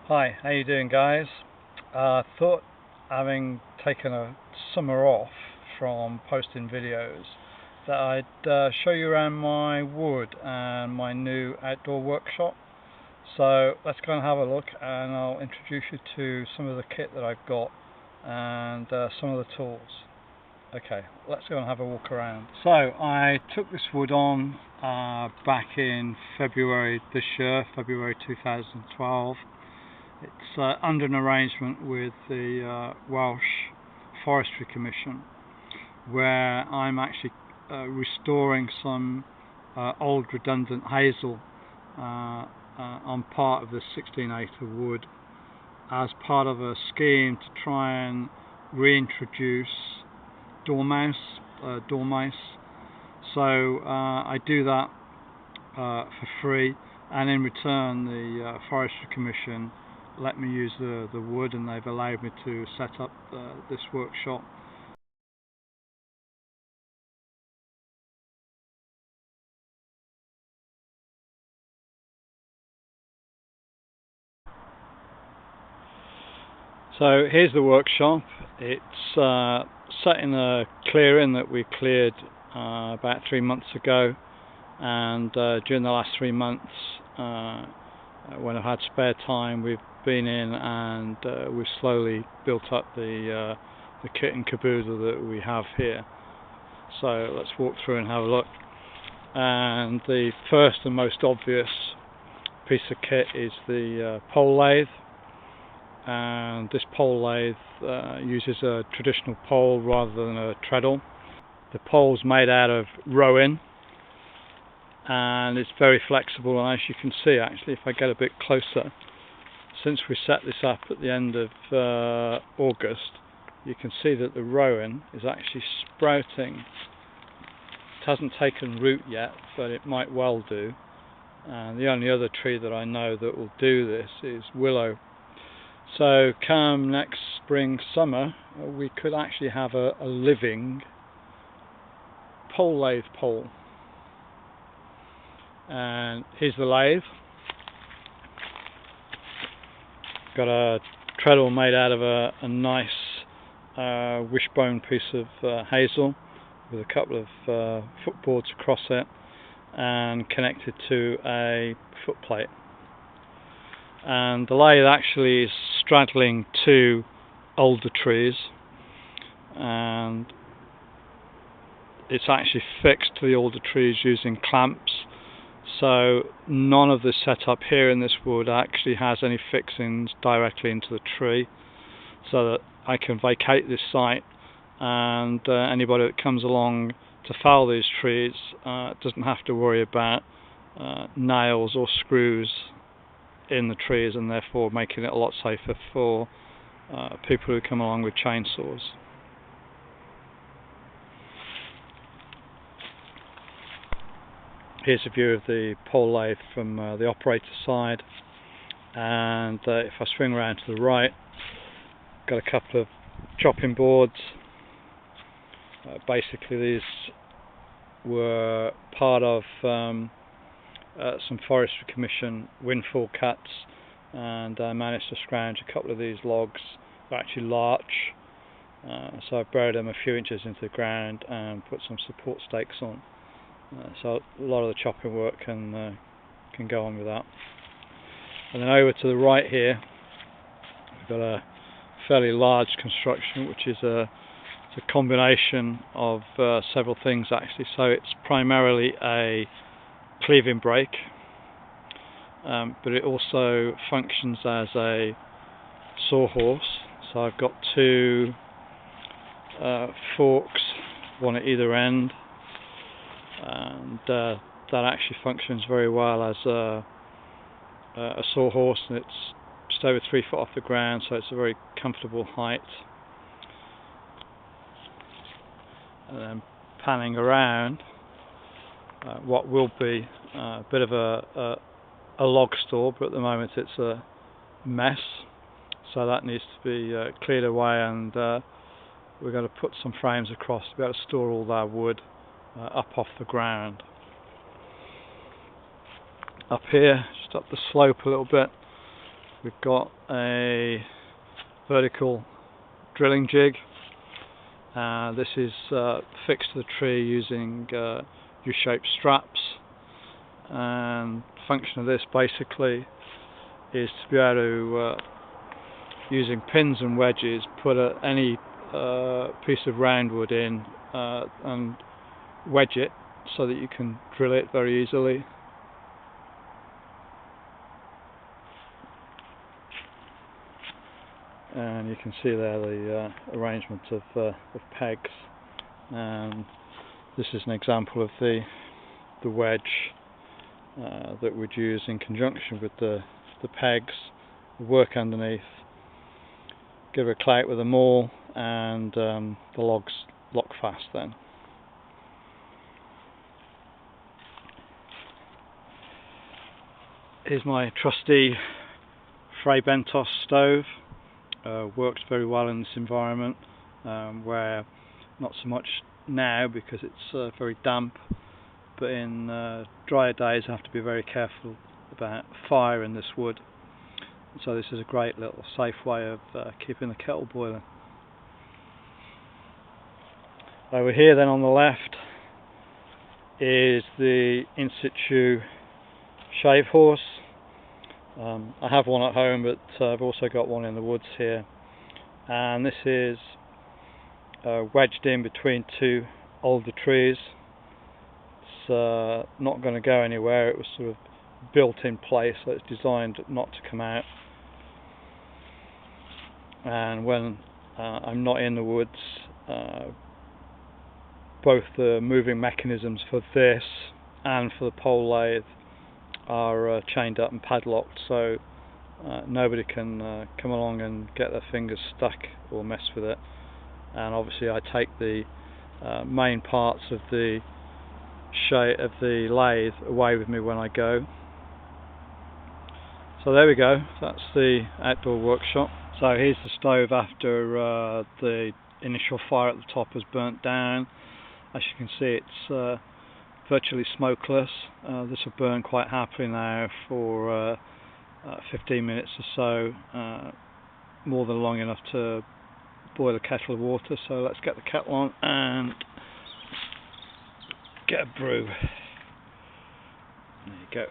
Hi, how you doing, guys? Thought, having taken a summer off from posting videos, that I'd show you around my wood and my new outdoor workshop. So let's go and have a look, and I'll introduce you to some of the kit that I've got and some of the tools. Okay, let's go and have a walk around. So I took this wood on back in February this year, February 2012. It's under an arrangement with the Welsh Forestry Commission, where I'm actually restoring some old redundant hazel on part of the 16-acre wood as part of a scheme to try and reintroduce dormouse. So I do that for free, and in return the Forestry Commission let me use the wood, and they've allowed me to set up this workshop. So here's the workshop. It's set in a clearing that we cleared about 3 months ago, and during the last 3 months, when I've had spare time, we've been in and we've slowly built up the kit and caboodle that we have here. So let's walk through and have a look. And the first and most obvious piece of kit is the pole lathe. And this pole lathe uses a traditional pole rather than a treadle. The pole's made out of rowan, and it's very flexible, and as you can see, actually, if I get a bit closer, since we set this up at the end of August, you can see that the rowan is actually sprouting. It hasn't taken root yet, but it might well do, and the only other tree that I know that will do this is willow. So come next spring, summer, we could actually have a living pole lathe pole. And here's the lathe. Got a treadle made out of a nice wishbone piece of hazel with a couple of footboards across it and connected to a footplate. And the lathe actually is straddling two older trees, and it's actually fixed to the older trees using clamps. So none of the setup here in this wood actually has any fixings directly into the tree, so that I can vacate this site, and anybody that comes along to fell these trees doesn't have to worry about nails or screws in the trees, and therefore making it a lot safer for people who come along with chainsaws. Here's a view of the pole lathe from the operator side, and if I swing around to the right, got a couple of chopping boards. Basically these were part of some Forestry Commission windfall cuts, and I managed to scrounge a couple of these logs. They're actually larch, so I buried them a few inches into the ground and put some support stakes on. So a lot of the chopping work can go on with that. And then over to the right here, we've got a fairly large construction, which is it's a combination of several things actually. So it's primarily a cleaving brake, but it also functions as a sawhorse. So I've got two forks, one at either end, and that actually functions very well as a sawhorse, and it's just over 3 foot off the ground, so it's a very comfortable height. And then panning around, what will be a bit of a log store, but at the moment it's a mess, so that needs to be cleared away, and we're going to put some frames across to be able to store all that wood up off the ground. Up here, just up the slope a little bit, We've got a vertical drilling jig. This is fixed to the tree using U-shaped straps, and the function of this basically is to be able to, using pins and wedges, put any piece of roundwood in and wedge it so that you can drill it very easily. And you can see there the arrangement of pegs, and this is an example of the wedge that we'd use in conjunction with the pegs, work underneath, give it a clout with a maul, and the logs lock fast then. Here's my trusty Frey Bentos stove. Works very well in this environment, where not so much now because it's very damp, but in drier days I have to be very careful about fire in this wood. So this is a great little safe way of keeping the kettle boiling. Over here then on the left is the in situ shave horse. I have one at home, but I've also got one in the woods here, and this is wedged in between two older trees. It's not going to go anywhere. It was sort of built in place, so it's designed not to come out. And when I'm not in the woods, both the moving mechanisms for this and for the pole lathe are chained up and padlocked, so nobody can come along and get their fingers stuck or mess with it. And obviously I take the main parts of the lathe away with me when I go. So there we go, that's the outdoor workshop. So here's the stove after the initial fire at the top has burnt down. As you can see, it's virtually smokeless. This will burn quite happily now for 15 minutes or so, more than long enough to boil a kettle of water. So let's get the kettle on and get a brew. There you go.